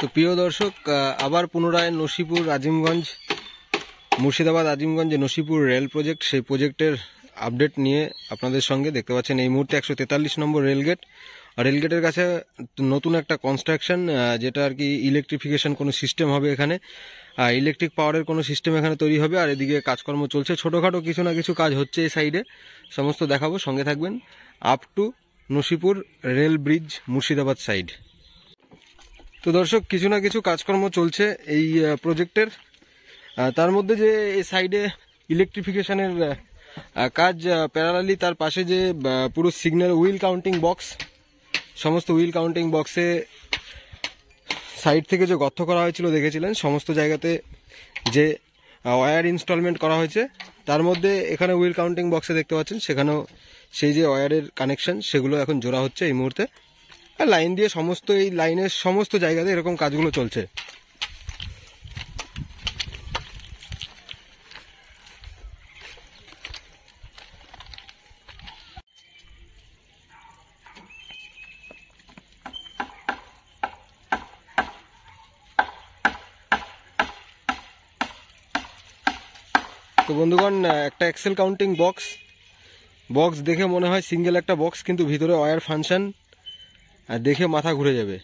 তো প্রিয় দর্শক, আবার পুনরায় নসিপুর আজিমগঞ্জ মুর্শিদাবাদ আজিমগঞ্জ যে নসিপুর রেল প্রজেক্ট, সেই প্রজেক্টের আপডেট নিয়ে আপনাদের সঙ্গে দেখতে পাচ্ছেন এই মুহূর্তে 143 নম্বর রেলগেট। রেলগেটের কাছে নতুন একটা কনস্ট্রাকশন, যেটা আর কি ইলেকট্রিফিকেশন কোনো সিস্টেম হবে এখানে, ইলেকট্রিক পাওয়ারের কোনো সিস্টেম এখানে তৈরি হবে। আর এদিকে কাজকর্ম চলছে, ছোটোখাটো কিছু না কিছু কাজ হচ্ছে এই সাইডে, সমস্ত দেখাবো, সঙ্গে থাকবেন। Up to Nasipur rail bridge Murshidabad side. তো দর্শক, কিছু না কিছু কাজকর্ম চলছে এই প্রজেক্টের, তার মধ্যে যে এই সাইডে ইলেকট্রিফিকেশনের কাজ প্যারালালি, তার পাশে যে পুরো সিগন্যাল হুইল কাউন্টিং বক্স, সমস্ত হুইল কাউন্টিং বক্সে সাইড থেকে যে গর্ত করা হয়েছিল দেখেছিলেন, সমস্ত জায়গাতে যে ওয়্যার ইনস্টলমেন্ট করা হয়েছে, তার মধ্যে এখানে হুইল কাউন্টিং বক্সে দেখতে পাচ্ছেন সেখানেও সেই যে ওয়্যারের কানেকশন সেগুলো এখন জোড়া হচ্ছে এই মুহূর্তে। আর লাইন দিয়ে সমস্ত এই লাইনের সমস্ত জায়গাতে এরকম কাজগুলো চলছে। তো বন্ধুগণ, একটা এক্সেল কাউন্টিং বক্স দেখে মনে হয় সিঙ্গেল একটা বক্স, কিন্তু ভিতরে ওয়্যার ফাংশন দেখে মাথা ঘুরে যাবে।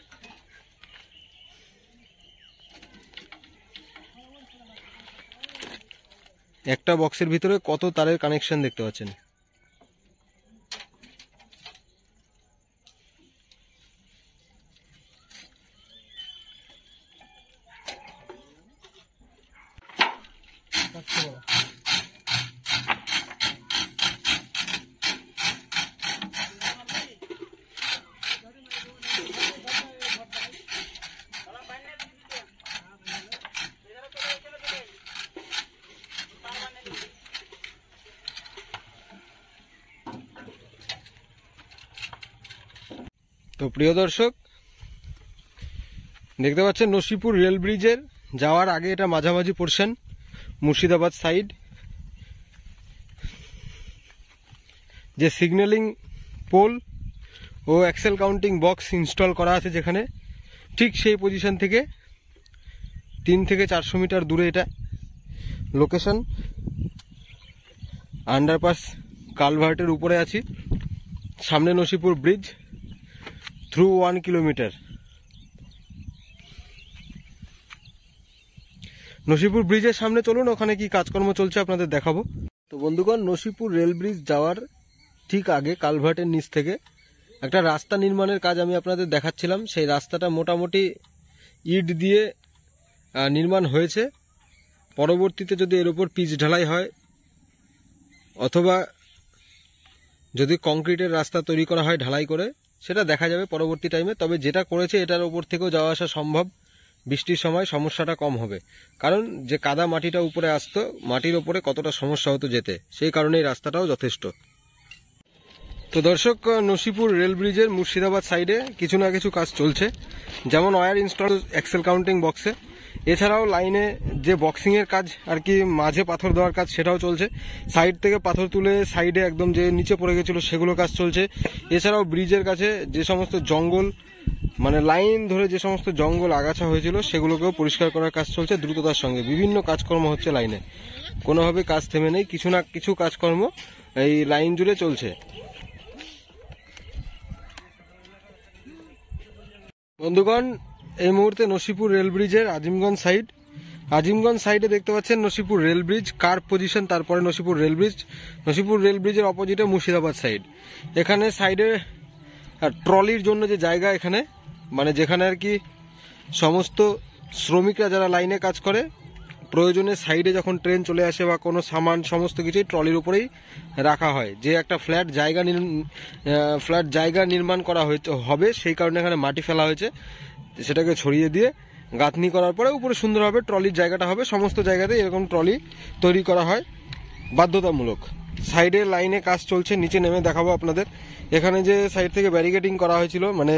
একটা বক্সের ভিতরে কত তারের কানেকশন দেখতে পাচ্ছেন। তো প্রিয় দর্শক, দেখতে পাচ্ছেন নসিপুর রেল ব্রিজের যাওয়ার আগে এটা মাঝামাঝি পোর্শন মুর্শিদাবাদ সাইড, যে সিগন্যালিং পোল ও এক্সেল কাউন্টিং বক্স ইনস্টল করা আছে যেখানে, ঠিক সেই পজিশন থেকে 3 থেকে 400 মিটার দূরে এটা লোকেশন। আন্ডারপাস কালভার্টের উপরে আছি, সামনে Nasipur bridge through 1 kilometre. Nasipur ব্রিজের সামনে চলুন, ওখানে কি কাজকর্ম চলছে আপনাদের দেখাবো। তো বন্ধুগণ, নসিপুর রেল ব্রিজ যাওয়ার ঠিক আগে কালভার্টের নিচ থেকে একটা রাস্তা নির্মাণের কাজ আমি আপনাদের দেখাচ্ছিলাম। সেই রাস্তাটা মোটামুটি ইট দিয়ে নির্মাণ হয়েছে। পরবর্তীতে যদি এর উপর পিচ ঢালাই হয় অথবা যদি কংক্রিটের রাস্তা তৈরি করা হয় ঢালাই করে, সেটা দেখা যাবে পরবর্তী টাইমে। তবে যেটা করেছে এটার ওপর থেকেও যাওয়া আসা সম্ভব, বৃষ্টির সময় সমস্যাটা কম হবে। কারণ যে কাদা মাটিটা উপরে আসতো, মাটির ওপরে কতটা সমস্যা হতো যেতে, সেই কারণে এই রাস্তাটাও যথেষ্ট। তো দর্শক, নসিপুর রেল ব্রিজের মুর্শিদাবাদ সাইডে কিছু না কিছু কাজ চলছে, যেমন ওয়্যার ইনস্টল এক্সেল কাউন্টিং বক্সে, এছাড়াও লাইনে যে বক্সিংয়ের কাজ আর কি, মাঝে পাথর দেওয়ার কাজ সেটাও চলছে। সাইড থেকে পাথর তুলে সাইডে একদম যে নিচে পড়ে গেছিলো সেগুলো কাজ চলছে। এছাড়াও ব্রিজের কাছে যে সমস্ত জঙ্গল, মানে লাইন ধরে যে সমস্ত জঙ্গল আগাছা হয়েছিল সেগুলোকেও পরিষ্কার করার কাজ চলছে দ্রুততার সঙ্গে। বিভিন্ন কাজকর্ম হচ্ছে লাইনে, কোনোভাবে কাজ থেমে নেই, কিছু না কিছু কাজকর্ম এই লাইন জুড়ে চলছে। বন্ধুগণ, এই মুহূর্তে নসিপুর রেল ব্রিজের আজিমগঞ্জ সাইডে দেখতে পাচ্ছেন নসিপুর রেল ব্রিজ কার পজিশন, তারপরে নসিপুর রেল ব্রিজের অপোজিটে মুর্শিদাবাদ সাইড। এখানে সাইডে ট্রলির জন্য যে জায়গা, এখানে মানে যেখানে আর কি সমস্ত শ্রমিকরা যারা লাইনে কাজ করে, প্রয়োজনে সাইডে যখন ট্রেন চলে আসে বা কোনো সামান, সমস্ত কিছুই ট্রলির উপরেই রাখা হয়। যে একটা ফ্ল্যাট জায়গা নির্মাণ করা হবে, সেই কারণে এখানে মাটি ফেলা হয়েছে, সেটাকে ছড়িয়ে দিয়ে গাঁথনি করার পরে উপরে সুন্দরভাবে ট্রলির জায়গাটা হবে। সমস্ত জায়গাতে এরকম ট্রলি তৈরি করা হয় বাধ্যতামূলক। সাইডে লাইনে কাজ চলছে, নিচে নেমে দেখাবো আপনাদের। এখানে যে সাইড থেকে ব্যারিকেডিং করা হয়েছিল, মানে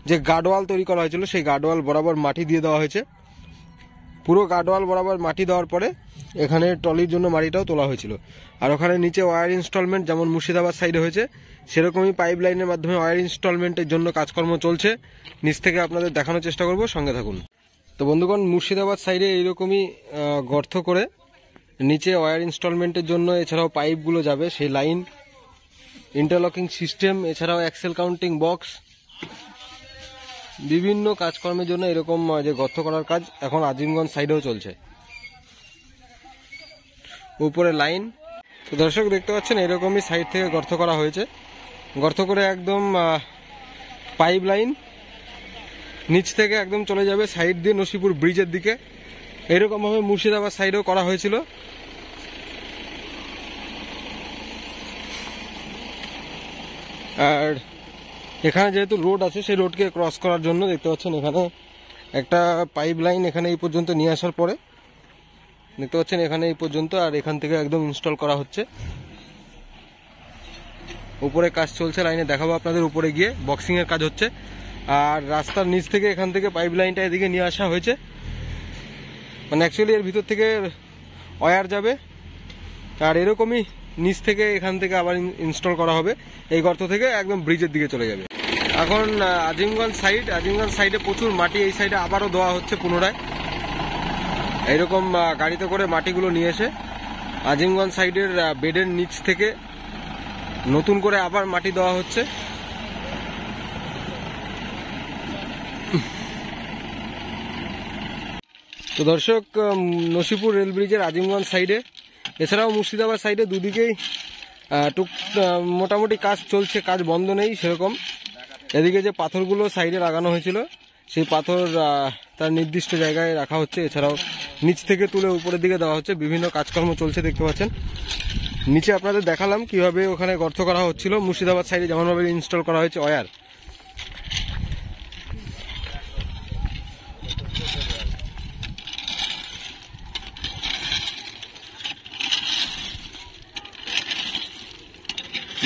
যে গার্ডওয়াল তৈরি করা হয়েছিল, সেই গার্ডওয়াল বরাবর মাটি দিয়ে দেওয়া হয়েছে। পুরো গার্ডওয়াল বরাবর মাটি দেওয়ার পরে এখানে ট্রলির জন্য মাটিটাও তোলা হয়েছিল। আর ওখানে নিচে ওয়্যার ইনস্টলমেন্ট যেমন মুর্শিদাবাদ সাইডে হয়েছে, সেরকমই পাইপ লাইনের মাধ্যমে ওয়্যার ইনস্টলমেন্টের জন্য কাজকর্ম চলছে। নিচ থেকে আপনাদের দেখানোর চেষ্টা করব, সঙ্গে থাকুন। তো বন্ধুগণ, মুর্শিদাবাদ সাইডে এইরকমই গর্ত করে নিচে ওয়্যার ইনস্টলমেন্টের জন্য এছাড়াও পাইপগুলো যাবে, সেই লাইন, ইন্টারলকিং সিস্টেম, এছাড়াও অ্যাক্সেল কাউন্টিং বক্স, বিভিন্ন কাজকর্মের জন্য এরকম যে গর্ত করার কাজ এখন আজিমগঞ্জ সাইডেও চলছে। উপরে লাইন। তো দর্শক দেখতে পাচ্ছেন এরকমই সাইড থেকে গর্ত করা হয়েছে, গর্ত করে একদম পাইপ লাইন নিচ থেকে একদম চলে যাবে সাইড দিয়ে নসিপুর ব্রিজের দিকে। এরকমভাবে মুর্শিদাবাদ সাইডেও করা হয়েছিল। আর এখানে যেহেতু রোড আছে, সেই রোডকে ক্রস করার জন্য দেখতে পাচ্ছেন এখানে একটা পাইপ লাইন এখানে এই পর্যন্ত নিয়ে আসার পরে দেখতে পাচ্ছেন এখানে এই পর্যন্ত, আর এখান থেকে একদম ইনস্টল করা হচ্ছে। উপরে কাজ চলছে, লাইনে দেখাবো আপনাদের উপরে গিয়ে বক্সিং এর কাজ হচ্ছে। আর রাস্তার নিচ থেকে এখান থেকে পাইপ লাইনটা এদিকে নিয়ে আসা হয়েছে, মানে অ্যাকচুয়ালি এর ভিতর থেকে ওয়্যার যাবে, আর এরকমই নিচ থেকে এখান থেকে আবার ইনস্টল করা হবে, এই গর্ত থেকে একদম ব্রিজের দিকে চলে যাবে। এখন আজিমগঞ্জ সাইডে প্রচুর মাটি, এই সাইডে আবারও দেওয়া হচ্ছে পুনরায়। এইরকম গাড়িতে করে মাটিগুলো নিয়ে এসে আজিমগঞ্জ সাইডের বেডের নিচ থেকে নতুন করে আবার মাটি দেওয়া হচ্ছে। তো দর্শক, নসিপুর রেল ব্রিজের আজিমগঞ্জ সাইডে এছাড়াও মুর্শিদাবাদ সাইডে দুদিকেই মোটামুটি কাজ চলছে, কাজ বন্ধ নেই সেরকম। এদিকে যে পাথরগুলো সাইডে লাগানো হয়েছিল, সেই পাথর তার নির্দিষ্ট জায়গায় রাখা হচ্ছে, এছাড়াও নিচ থেকে তুলে উপরের দিকে দেওয়া হচ্ছে। বিভিন্ন কাজকর্ম চলছে দেখতে পাচ্ছেন। নিচে আপনাদের দেখালাম কিভাবে ওখানে গর্ত করা হচ্ছিল, মুর্শিদাবাদ সাইডে যেমনভাবে ইনস্টল করা হয়েছে ওয়্যার।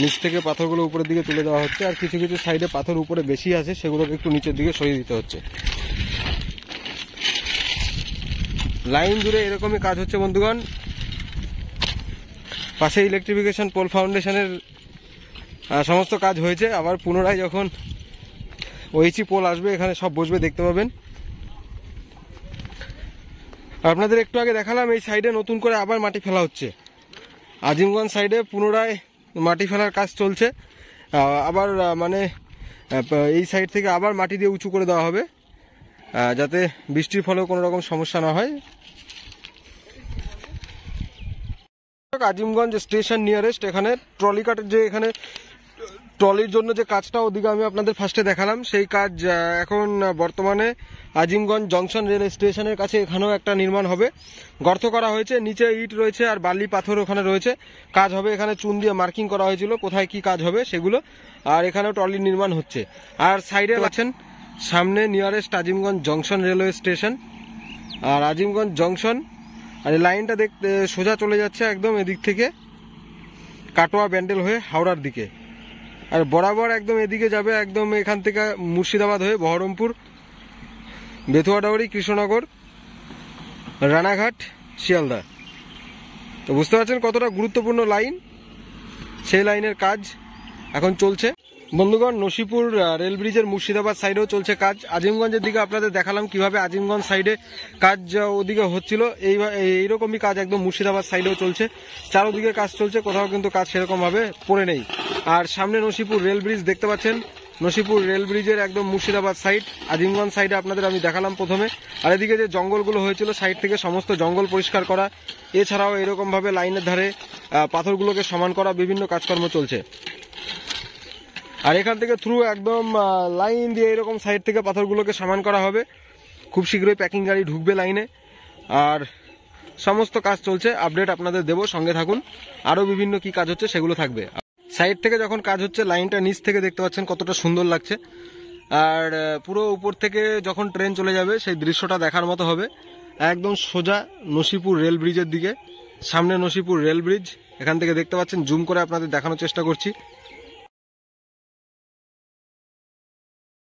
নিচ থেকে পাথরগুলো উপরের দিকে তুলে দেওয়া হচ্ছে, আর কিছু কিছু সাইডে পাথর উপরে বেশি আছে, সেগুলোকে একটু নিচের দিকে সরিয়ে দিতে হচ্ছে। লাইন জুড়ে এরকমই কাজ হচ্ছে বন্ধুগণ। পাশে ইলেকট্রিফিকেশন পোল ফাউন্ডেশনের সমস্ত কাজ হয়েছে, আবার পুনরায় যখন ওইচি পোল আসবে এখানে সব বসবে, দেখতে পাবেন। আপনাদের একটু আগে দেখালাম এই সাইডে নতুন করে আবার মাটি ফেলা হচ্ছে। আজিমগঞ্জ সাইডে পুনরায় মাটি ফেলার কাজ চলছে, আবার মানে এই সাইড থেকে আবার মাটি দিয়ে উঁচু করে দেওয়া হবে, যাতে বৃষ্টির ফলেও কোনো রকম সমস্যা না হয়। আজিমগঞ্জ স্টেশন নিয়ারেস্ট, এখানে ট্রলি কাটের যে এখানে ট্রলির জন্য যে কাজটা ওদিকে আমি আপনাদের ফার্স্টে দেখালাম, সেই কাজ এখন বর্তমানে আজিমগঞ্জ জংশন রেল স্টেশনের কাছে এখানেও একটা নির্মাণ হবে। গর্ত করা হয়েছে, নিচে ইট রয়েছে আর বালি পাথর ওখানে রয়েছে, কাজ হবে। এখানে চুন দিয়ে মার্কিং করা হয়েছিল কোথায় কি কাজ হবে সেগুলো, আর এখানেও ট্রলি নির্মাণ হচ্ছে। আর সাইডে আছেন সামনে nearest Azimganj junction railway station, আর আজিমগঞ্জ জংশন, আর এই লাইনটা দেখতে সোজা চলে যাচ্ছে একদম এদিক থেকে কাটোয়া ব্যান্ডেল হয়ে হাওড়ার দিকে, আর বরাবর একদম এদিকে যাবে একদম এখান থেকে মুর্শিদাবাদ হয়ে বহরমপুর, বেথুয়াডাউরি, কৃষ্ণনগর, রানাঘাট, শিয়ালদা। তো বুঝতে পারছেন কতটা গুরুত্বপূর্ণ লাইন, সেই লাইনের কাজ এখন চলছে। বন্ধুগণ, নসিপুর রেল ব্রিজের মুর্শিদাবাদ সাইডেও চলছে কাজ। আজিমগঞ্জের দিকে আপনাদের দেখালাম কিভাবে আজিমগঞ্জ সাইডে কাজ ওদিকে হচ্ছিল, এইরকমই কাজ একদম মুর্শিদাবাদ সাইডেও চলছে। চারোদিকে কাজ চলছে, কোথাও কিন্তু কাজ সেরকম ভাবে পড়ে নেই। আর সামনে নসিপুর রেল ব্রিজ দেখতে পাচ্ছেন, নসিপুর রেল ব্রিজের একদম মুর্শিদাবাদ সাইড। আজিমগঞ্জ সাইডে আপনাদের আমি দেখালাম প্রথমে। আর এদিকে যে জঙ্গলগুলো হয়েছিল সাইড থেকে সমস্ত জঙ্গল পরিষ্কার করা, এছাড়াও এরকম ভাবে লাইনের ধারে পাথরগুলোকে সমান করা, বিভিন্ন কাজকর্ম চলছে। আর এখান থেকে থ্রু একদম লাইন দিয়ে এরকম সাইড থেকে পাথরগুলোকে সমান করা হবে। খুব শীঘ্রই প্যাকিং গাড়ি ঢুকবে লাইনে, আর সমস্ত কাজ চলছে। আপডেট আপনাদের দেবো, সঙ্গে থাকুন। আরও বিভিন্ন কি কাজ হচ্ছে সেগুলো থাকবে। সাইড থেকে যখন কাজ হচ্ছে, লাইনটা নিচ থেকে দেখতে পাচ্ছেন কতটা সুন্দর লাগছে, আর পুরো উপর থেকে যখন ট্রেন চলে যাবে সেই দৃশ্যটা দেখার মতো হবে। একদম সোজা নসিপুর রেল ব্রিজের দিকে, সামনে নসিপুর রেল ব্রিজ, এখান থেকে দেখতে পাচ্ছেন। জুম করে আপনাদের দেখানোর চেষ্টা করছি।